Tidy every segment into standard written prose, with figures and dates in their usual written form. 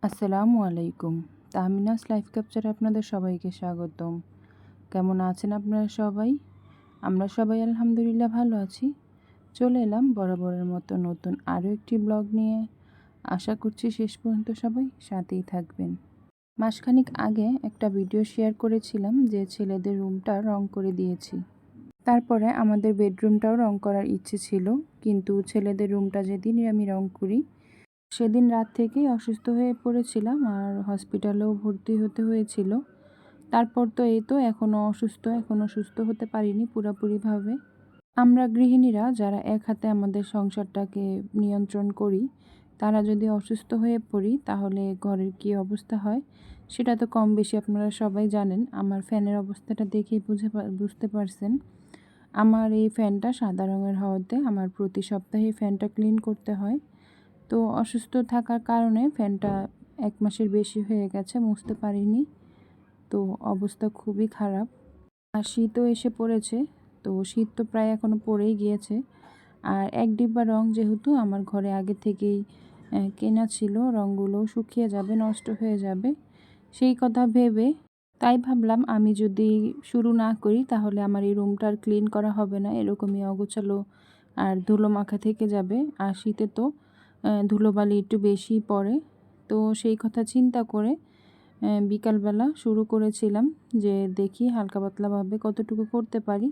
আসসালামু আলাইকুম। তাহমিনাস লাইফ ক্যাপচারে আপনাদের সবাইকে স্বাগতম। কেমন আছেন আপনারা সবাই? আমরা সবাই আলহামদুলিল্লাহ ভালো আছি। চলে এলাম বরাবরের মতো নতুন আরও একটি ব্লগ নিয়ে। আশা করছি শেষ পর্যন্ত সবাই সাথেই থাকবেন। মাসখানেক আগে একটা ভিডিও শেয়ার করেছিলাম যে ছেলেদের রুমটা রং করে দিয়েছি। তারপরে আমাদের বেডরুমটাও রং করার ইচ্ছে ছিল, কিন্তু ছেলেদের রুমটা যেদিনই আমি রং করি সেদিন রাত থেকেই অসুস্থ হয়ে পড়েছিলাম আর হসপিটালেও ভর্তি হতে হয়েছিল। তারপর তো এই তো এখনও অসুস্থ, এখনও সুস্থ হতে পারিনি পুরোপুরিভাবে। আমরা গৃহিণীরা যারা এক হাতে আমাদের সংসারটাকে নিয়ন্ত্রণ করি, তারা যদি অসুস্থ হয়ে পড়ি তাহলে ঘরের কী অবস্থা হয় সেটা তো কম বেশি আপনারা সবাই জানেন। আমার ফ্যানের অবস্থাটা দেখেই বুঝতে পারছেন। আমার এই ফ্যানটা সাদা রঙের হওয়াতে আমার প্রতি সপ্তাহে ফ্যানটা ক্লিন করতে হয়। তো অসুস্থ থাকার কারণে ফ্যানটা ১ মাসের বেশি হয়ে গেছে, মুছতে পারিনি। তো অবস্থা খুবই খারাপ। আর শীতও এসে পড়েছে। তো শীত তো প্রায় এখনও পড়েই গিয়েছে। আর ১ ডিব্বা রং যেহেতু আমার ঘরে আগে থেকেই কেনা ছিল, রঙগুলো শুকিয়ে যাবে, নষ্ট হয়ে যাবে। সেই কথা ভেবে তাই ভাবলাম আমি যদি শুরু না করি তাহলে আমার এই রুমটা আর ক্লিন করা হবে না। এরকমই অগোছালো আর ধুলো মাখা থেকে যাবে। আর শীতে তো ধুলোবালি একটু বেশিই পড়ে। তো সেই কথা চিন্তা করে বিকালবেলা শুরু করেছিলাম যে দেখি হালকা পাতলাভাবে কতটুকু করতে পারি।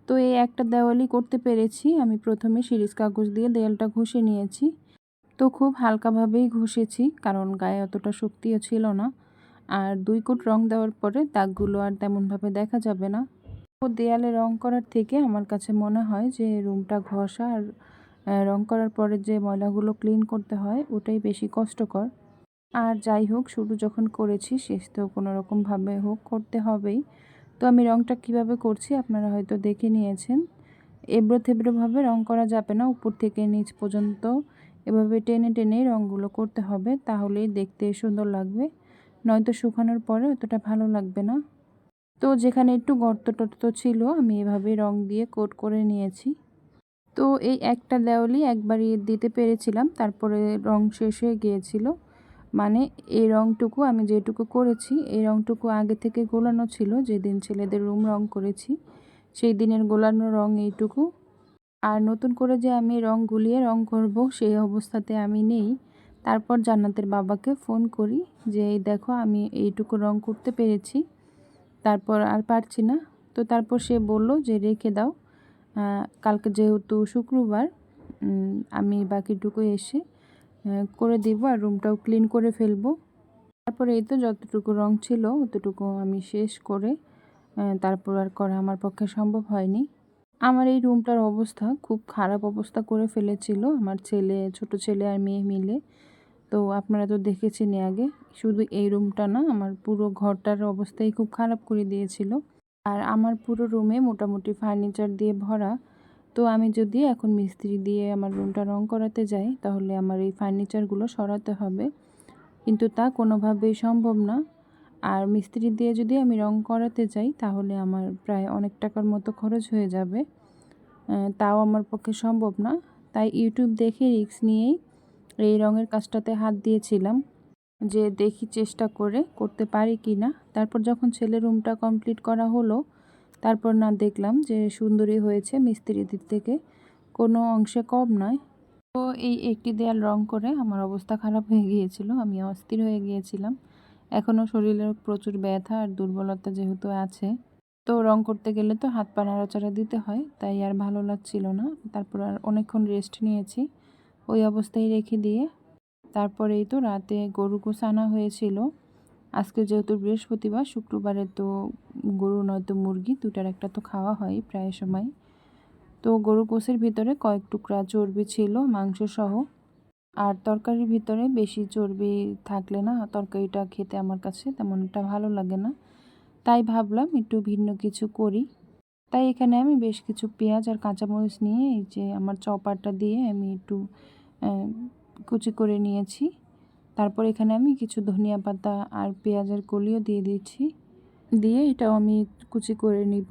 তো এই একটা দেওয়ালই করতে পেরেছি। আমি প্রথমে শিরিষ কাগজ দিয়ে দেয়ালটা ঘষে নিয়েছি। তো খুব হালকাভাবেই ঘষেছি, কারণ গায়ে অতটা শক্তিও ছিল না। আর ২ কোট রং দেওয়ার পরে দাগগুলো আর তেমনভাবে দেখা যাবে না। তো দেয়ালে রং করার থেকে আমার কাছে মনে হয় যে রুমটা ঘষা আর রং করার পরে যে ময়লাগুলো ক্লিন করতে হয় ওটাই বেশি কষ্টকর। আর যাই হোক, শুরু যখন করেছি শেষ তো কোনোরকমভাবে হোক করতে হবেই। তো আমি রংটা কিভাবে করছি আপনারা হয়তো দেখে নিয়েছেন। এবড়ো থেবড়োভাবে রং করা যাবে না, উপর থেকে নিচ পর্যন্ত এভাবে টেনে টেনেই রঙগুলো করতে হবে, তাহলেই দেখতে সুন্দর লাগবে। নয়তো শুকানোর পরে অতটা ভালো লাগবে না। তো যেখানে একটু গর্ত টর্ত ছিল আমি এভাবে রং দিয়ে কোট করে নিয়েছি। তো এই একটা দেওয়ালই একবারই দিতে পেরেছিলাম, তারপরে রং শেষ হয়ে গিয়েছিল। মানে এই রংটুকু আমি যেটুকু করেছি এই রংটুকু আগে থেকে গোলানো ছিল, যেদিন ছেলেদের রুম রং করেছি সেই দিনের গোলানো রং এইটুকু। আর নতুন করে যে আমি রং গুলিয়ে রং করব সেই অবস্থাতে আমি নেই। তারপর জান্নাতের বাবাকে ফোন করি যে এই দেখো আমি এইটুকু রং করতে পেরেছি, তারপর আর পারছি না। তো তারপর সে বলল যে রেখে দাও, কালকে যেহেতু শুক্রবার আমি বাকিটুকু এসে করে দিব আর রুমটাও ক্লিন করে ফেলবো। তারপরে এই তো যতটুকু রং ছিল অতটুকু আমি শেষ করে তারপর আর করা আমার পক্ষে সম্ভব হয়নি। আমার এই রুমটার অবস্থা খুব খারাপ অবস্থা করে ফেলেছিল আমার ছেলে, ছোট ছেলে আর মেয়ে মিলে। তো আপনারা তো দেখেছেনই আগে। শুধু এই রুমটা না, আমার পুরো ঘরটার অবস্থাই খুব খারাপ করে দিয়েছিল। আর আমার পুরো রুমে মোটামুটি ফার্নিচার দিয়ে ভরা। তো আমি যদি এখন মিস্ত্রি দিয়ে আমার রুমটা রং করাতে যাই তাহলে আমার এই ফার্নিচারগুলো সরাতে হবে, কিন্তু তা কোনোভাবেই সম্ভব না। আর মিস্ত্রি দিয়ে যদি আমি রং করাতে যাই তাহলে আমার প্রায় অনেক টাকার মতো খরচ হয়ে যাবে। তাও আমার পক্ষে সম্ভব না। তাই ইউটিউব দেখে রিস্ক নিয়েই এই রঙের কাজটাতে হাত দিয়েছিলাম, যে দেখি চেষ্টা করে করতে পারি কি না। তারপর যখন ছেলের রুমটা কমপ্লিট করা হলো তারপর না দেখলাম যে সুন্দরই হয়েছে, মিস্ত্রিদের থেকে কোনো অংশে কম নয়। তো এই একটি দেয়াল রং করে আমার অবস্থা খারাপ হয়ে গিয়েছিল, আমি অস্থির হয়ে গিয়েছিলাম। এখনও শরীরের প্রচুর ব্যথা আর দুর্বলতা যেহেতু আছে, তো রং করতে গেলে তো হাত পা নাড়াচাড়া দিতে হয়, তাই আর ভালো লাগছিল না। তারপর আর অনেকক্ষণ রেস্ট নিয়েছি ওই অবস্থায় রেখে দিয়ে। তারপরেই তো রাতে গরু গোশ আনা হয়েছিল। আজকে যেহেতু বৃহস্পতিবার, শুক্রবারে তো গরু নয়তো মুরগি দুটার একটা তো খাওয়া হয় প্রায় সময়। তো গরু গোশের ভিতরে কয়েক টুকরা চর্বি ছিল মাংস সহ। আর তরকারির ভিতরে বেশি চর্বি থাকলে না তরকারিটা খেতে আমার কাছে তেমন একটা ভালো লাগে না। তাই ভাবলাম একটু ভিন্ন কিছু করি। তাই এখানে আমি বেশ কিছু পেঁয়াজ আর কাঁচামরিচ নিয়ে এই যে আমার চপারটা দিয়ে আমি একটু কুচি করে নিয়েছি। তারপর এখানে আমি কিছু ধনিয়া পাতা আর পেঁয়াজের কলিও দিয়ে দিচ্ছি, দিয়ে এটাও আমি কুচি করে নিব।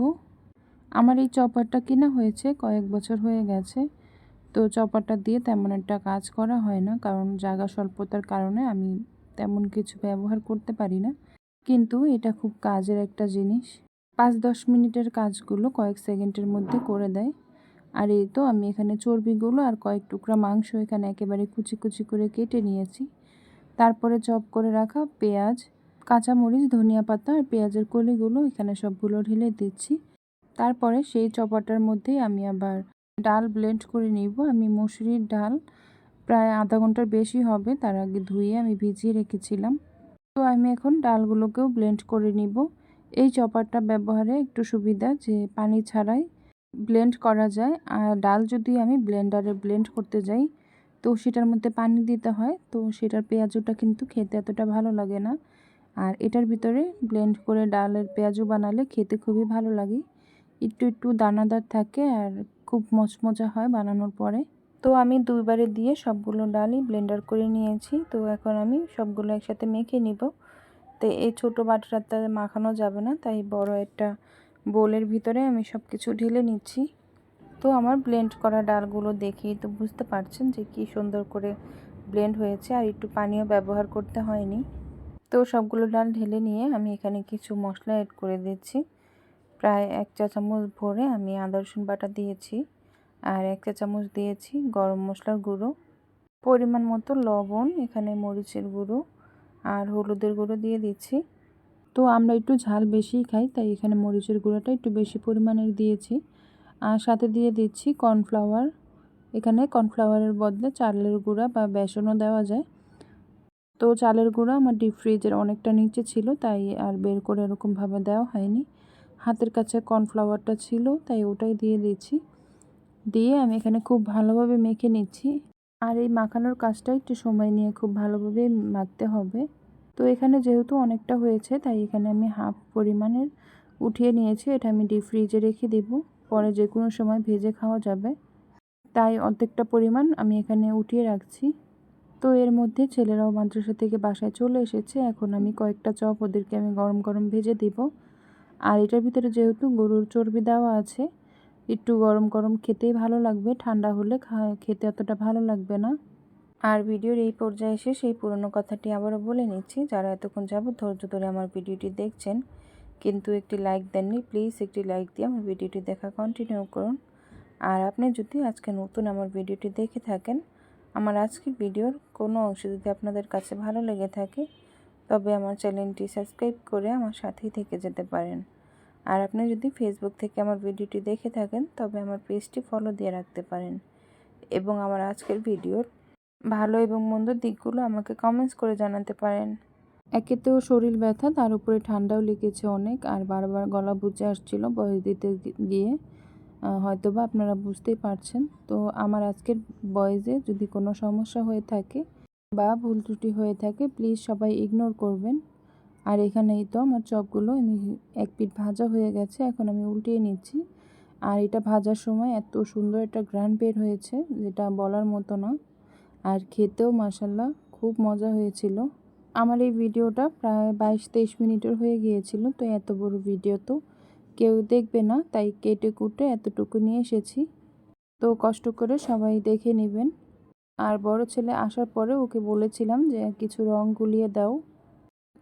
আমার এই চপারটা কেনা হয়েছে কয়েক বছর হয়ে গেছে। তো চপারটা দিয়ে তেমন একটা কাজ করা হয় না, কারণ জায়গা স্বল্পতার কারণে আমি তেমন কিছু ব্যবহার করতে পারি না, কিন্তু এটা খুব কাজের একটা জিনিস। 5-10 মিনিটের কাজগুলো কয়েক সেকেন্ডের মধ্যে করে দেয়। আর এই তো আমি এখানে চর্বিগুলো আর কয়েক টুকরা মাংস এখানে একেবারে কুচি কুচি করে কেটে নিয়েছি। তারপরে চপ করে রাখা পেঁয়াজ, কাঁচামরিচ, ধনিয়া পাতা আর পেঁয়াজের কলিগুলো এখানে সবগুলো ঢেলে দিচ্ছি। তারপরে সেই চপাটার মধ্যেই আমি আবার ডাল ব্লেন্ড করে নিব। আমি মসুরির ডাল প্রায় আধা ঘন্টার বেশি হবে, তার আগে ধুয়ে আমি ভিজিয়ে রেখেছিলাম। তো আমি এখন ডালগুলোকেও ব্লেন্ড করে নিব। এই চপারটা ব্যবহারে একটু সুবিধা যে পানি ছাড়াই ব্লেন্ড করা যায়। আর ডাল যদি আমি ব্লেন্ডারে ব্লেন্ড করতে যাই তো সেটার মধ্যে পানি দিতে হয়, তো সেটার পেঁয়াজুটা কিন্তু খেতে এতটা ভালো লাগে না। আর এটার ভিতরে ব্লেন্ড করে ডালের পেঁয়াজু বানালে খেতে খুবই ভালো লাগে, একটু একটু দানাদার থাকে আর খুব মচমচা হয় বানানোর পরে। তো আমি দুইবারে দিয়ে সবগুলো ডালই ব্লেন্ডার করে নিয়েছি। তো এখন আমি সবগুলো একসাথে মেখে নিব। তো এই ছোটো বাটিটাতে মাখানো যাবে না, তাই বড় একটা বোলের ভিতরে আমি সব কিছু ঢেলে নিচ্ছি। তো আমার ব্লেন্ড করা ডালগুলো দেখেই তো বুঝতে পারছেন যে কি সুন্দর করে ব্লেন্ড হয়েছে, আর একটু পানিও ব্যবহার করতে হয়নি। তো সবগুলো ডাল ঢেলে নিয়ে আমি এখানে কিছু মশলা অ্যাড করে দিচ্ছি। প্রায় 1 চা চামচ ভরে আমি আদা রসুন বাটা দিয়েছি, আর 1 চা চামচ দিয়েছি গরম মশলার গুঁড়ো, পরিমাণ মতো লবণ, এখানে মরিচের গুঁড়ো আর হলুদের গুঁড়ো দিয়ে দিচ্ছি। তো আমরা একটু ঝাল বেশিই খাই, তাই এখানে মরিচের গুঁড়োটা একটু বেশি পরিমাণের দিয়েছি। আর সাথে দিয়ে দিচ্ছি কর্নফ্লাওয়ার। এখানে কর্নফ্লাওয়ারের বদলে চালের গুঁড়া বা বেসনও দেওয়া যায়। তো চালের গুঁড়া আমার ডিপ ফ্রিজের অনেকটা নিচে ছিল, তাই আর বের করে এরকমভাবে দেওয়া হয়নি। হাতের কাছে কর্নফ্লাওয়ারটা ছিল, তাই ওটাই দিয়ে দিচ্ছি। দিয়ে আমি এখানে খুব ভালোভাবে মেখে নিচ্ছি। আর এই মাখানোর কাজটা একটু সময় নিয়ে খুব ভালোভাবে মাখতে হবে। তো এখানে যেহেতু অনেকটা হয়েছে, তাই এখানে আমি হাফ পরিমাণের উঠিয়ে নিয়েছি। এটা আমি ডিপ ফ্রিজে রেখে দেব, পরে যে কোনো সময় ভেজে খাওয়া যাবে। তাই অর্ধেকটা পরিমাণ আমি এখানে উঠিয়ে রাখছি। তো এর মধ্যে ছেলেরাও মাদ্রাসা থেকে বাসায় চলে এসেছে। এখন আমি কয়েকটা চপ ওদেরকে আমি গরম গরম ভেজে দিব। আর এটার ভিতরে যেহেতু গরুর চর্বি দেওয়া আছে, একটু গরম গরম খেতেই ভালো লাগবে, ঠান্ডা হলে খেতে অতটা ভালো লাগবে না। আর ভিডিওর এই পর্যায়ে এসে সেই পুরনো কথাটি আবারও বলে নিচ্ছি, যারা এতক্ষণ যাবত ধৈর্য ধরে আমার ভিডিওটি দেখছেন কিন্তু একটি লাইক দেননি, প্লিজ একটি লাইক দিয়ে আমার ভিডিওটি দেখা কন্টিনিউ করুন। আর আপনি যদি আজকে নতুন আমার ভিডিওটি দেখে থাকেন, আমার আজকের ভিডিওর কোনো অংশ যদি আপনাদের কাছে ভালো লেগে থাকে, তবে আমার চ্যানেলটি সাবস্ক্রাইব করে আমার সাথেই থেকে যেতে পারেন। আর আপনি যদি ফেসবুক থেকে আমার ভিডিওটি দেখে থাকেন, তবে আমার পেজটি ফলো দিয়ে রাখতে পারেন এবং আমার আজকের ভিডিওর ভালো এবং মন্দ দিকগুলো আমাকে কমেন্টস করে জানাতে পারেন। একে তো শরীর ব্যথা, তার উপরে ঠান্ডাও লেগেছে অনেক, আর বারবার গলা বুঝে আসছিল ভয়েস দিতে গিয়ে, হয়তোবা আপনারা বুঝতেই পারছেন। তো আমার আজকের ভয়েসে যদি কোনো সমস্যা হয়ে থাকে বা ভুল ত্রুটি হয়ে থাকে, প্লিজ সবাই ইগনোর করবেন। আর এখানেই তো আমার চপগুলো আমি এক পিঠ ভাজা হয়ে গেছে, এখন আমি উল্টিয়ে নিচ্ছি। আর এটা ভাজার সময় এত সুন্দর একটা ঘ্রাণ বের হয়েছে যেটা বলার মতো না, আর খেতেও মাশাল্লাহ খুব মজা হয়েছিল। আমার এই ভিডিওটা প্রায় 22-23 মিনিটের হয়ে গিয়েছিল। তো এত বড় ভিডিও তো কেউ দেখবে না, তাই কেটে কুটে এতটুকু নিয়ে এসেছি। তো কষ্ট করে সবাই দেখে নেবেন। আর বড় ছেলে আসার পরে ওকে বলেছিলাম যে কিছু রং গুলিয়ে দাও,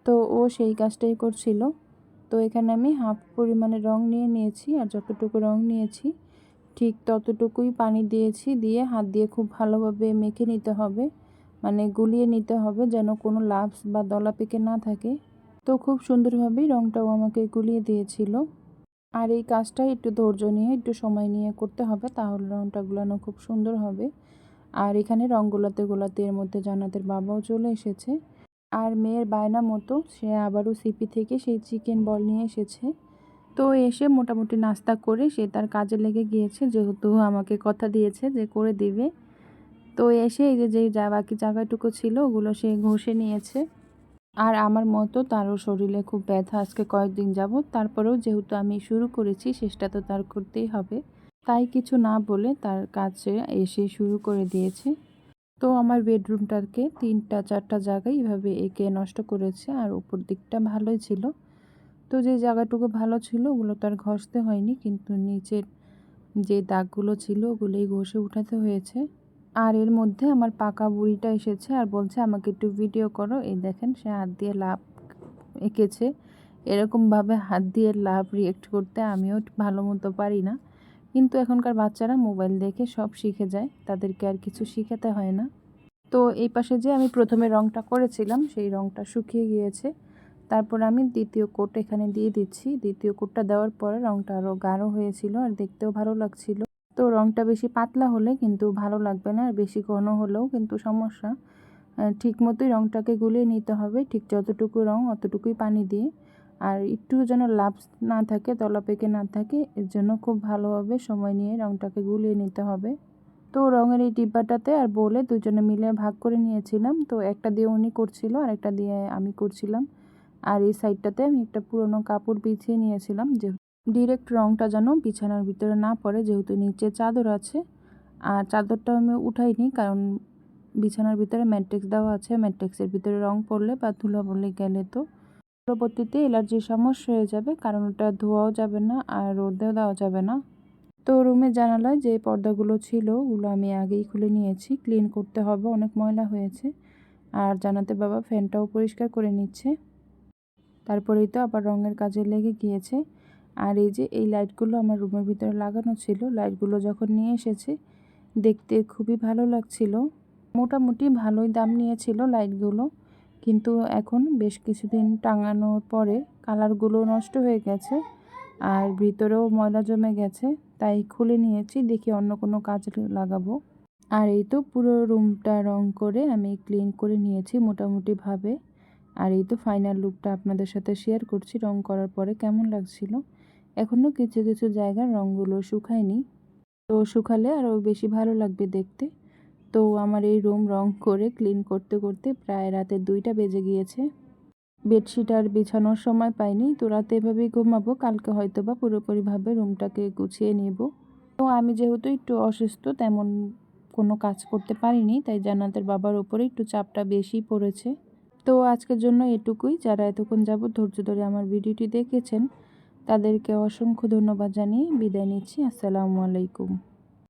তো ও সেই কাজটাই করছিল। তো এখানে আমি হাফ পরিমাণে রং নিয়ে নিয়েছি, আর যতটুকু রং নিয়েছি ঠিক ততটুকুই পানি দিয়েছি। দিয়ে হাত দিয়ে খুব ভালোভাবে মেখে নিতে হবে, মানে গুলিয়ে নিতে হবে, যেন কোনো লাভস বা দলা পেকে না থাকে। তো খুব সুন্দরভাবেই রংটাও আমাকে গুলিয়ে দিয়েছিল। আর এই কাজটা একটু ধৈর্য নিয়ে একটু সময় নিয়ে করতে হবে, তাহলে রংটা গুলানো খুব সুন্দর হবে। আর এখানে রং গোলাতে গোলাতে এর মধ্যে জান্নাতের বাবাও চলে এসেছে। আর মেয়ের বায়না মতো সে আবারও সিপি থেকে সেই চিকেন বল নিয়ে এসেছে। তো এসে মোটামুটি নাস্তা করে সে তার কাজে লেগে গিয়েছে, যেহেতু আমাকে কথা দিয়েছে যে করে দিবে। তো এসে এই যে বাকি জায়গাটুকু ছিল ওগুলো সে ঘষে নিয়েছে। আর আমার মতো তারও শরীরে খুব ব্যথা আজকে কয়েকদিন যাবত, তারপরেও যেহেতু আমি শুরু করেছি চেষ্টা তো তার করতেই হবে, তাই কিছু না বলে তার কাছে এসে শুরু করে দিয়েছে। তো আমার বেডরুমটাকে 3-4টা জায়গায় এভাবে এঁকে নষ্ট করেছে, আর উপর দিকটা ভালোই ছিল। তো যে জায়গাটুকু ভালো ছিল ওগুলো তো আর ঘষতে হয়নি, কিন্তু নিচের যে দাগগুলো ছিল ওগুলোই ঘষে উঠাতে হয়েছে। আর এর মধ্যে আমার পাকা বুড়িটা এসেছে আর বলছে আমাকে একটু ভিডিও করো। এই দেখেন সে হাত দিয়ে লাভ এঁকেছে। এরকমভাবে হাত দিয়ে লাভ রিয়েক্ট করতে আমিও ভালো মতো পারি না, কিন্তু এখনকার বাচ্চারা মোবাইল দেখে সব শিখে যায়, তাদেরকে আর কিছু শিখাতে হয় না। তো এই পাশে যে আমি প্রথমে রঙটা করেছিলাম সেই রঙটা শুকিয়ে গিয়েছে। তারপর আমি দ্বিতীয় কোট এখানে দিয়ে দিচ্ছি। দ্বিতীয় কোটটা দেওয়ার পরে রঙটা আরও গাঢ় হয়েছিল আর দেখতেও ভালো লাগছিল। তো রঙটা বেশি পাতলা হলে কিন্তু ভালো লাগবে না, আর বেশি ঘন হলেও কিন্তু সমস্যা। ঠিক মতোই রঙটাকে গুলিয়ে নিতে হবে, ঠিক যতটুকু রঙ অতটুকুই পানি দিয়ে। আর একটু যেন লাভস না থাকে, দলা পেকে না থাকে, এর জন্য খুব ভালোভাবে সময় নিয়ে রঙটাকে গুলিয়ে নিতে হবে। তো রঙের এই ডিব্বাটাতে আর বোলে দুজনে মিলে ভাগ করে নিয়েছিলাম। তো একটা দিয়ে উনি করছিল আর একটা দিয়ে আমি করছিলাম। আর এই সাইডটাতে আমি একটা পুরনো কাপড় বিছিয়ে নিয়েছিলাম, যে ডিরেক্ট রঙটা যেন বিছানার ভিতরে না পড়ে, যেহেতু নিচে চাদর আছে। আর চাদরটা আমি উঠাইনি, কারণ বিছানার ভিতরে ম্যাট্রিক্স দেওয়া আছে, ম্যাট্রিক্সের ভিতরে রং পড়লে বা ধুলো পড়লে গেলে তো পরবর্তীতে অ্যালার্জির সমস্যা হয়ে যাবে, কারণ ওটা ধোয়াও যাবে না আর রোদেও দেওয়া যাবে না। তো রুমের জানালায় যে পর্দাগুলো ছিল ওগুলো আমি আগেই খুলে নিয়েছি, ক্লিন করতে হবে, অনেক ময়লা হয়েছে। আর জানাতে বাবা ফ্যানটাও পরিষ্কার করে নিচ্ছে। তারপরেই তো আবার রঙের কাজে লেগে গিয়েছে। আর এই যে এই লাইটগুলো আমার রুমের ভিতরে লাগানো ছিল, লাইটগুলো যখন নিয়ে এসেছে দেখতে খুবই ভালো লাগছিল। মোটামুটি ভালোই দাম নিয়েছিল লাইটগুলো, কিন্তু এখন বেশ কিছুদিন টাঙানোর পরে কালারগুলো নষ্ট হয়ে গেছে আর ভিতরেও ময়লা জমে গেছে, তাই খুলে নিয়েছি, দেখি অন্য কোনো কাজে লাগাবো। আর এই তো পুরো রুমটা রং করে আমি ক্লিন করে নিয়েছি মোটামুটিভাবে। আর এই তো ফাইনাল লুকটা আপনাদের সাথে শেয়ার করছি রং করার পরে কেমন লাগছিল। এখনও কিছু কিছু জায়গার রঙগুলো শুকায়নি, তো শুকালে আরও বেশি ভালো লাগবে দেখতে। তো আমার এই রুম রং করে ক্লিন করতে করতে প্রায় রাতে 2টা বেজে গিয়েছে। বেডশিট আর বিছানোর সময় পাইনি, তো রাতে এভাবেই ঘুমাবো। কালকে হয়তো বা পুরোপুরিভাবে রুমটাকে গুছিয়ে নেব। তো আমি যেহেতু একটু অসুস্থ, তেমন কোনো কাজ করতে পারিনি, তাই জান্নাতের বাবার উপরে একটু চাপটা বেশি পড়েছে। তো আজকের জন্য এটুকুই। যারা এতক্ষণ যাবত ধৈর্য ধরে আমার ভিডিওটি দেখেছেন তাদেরকে অসংখ্য ধন্যবাদ জানিয়ে বিদায় নিচ্ছি। আসসালামু আলাইকুম।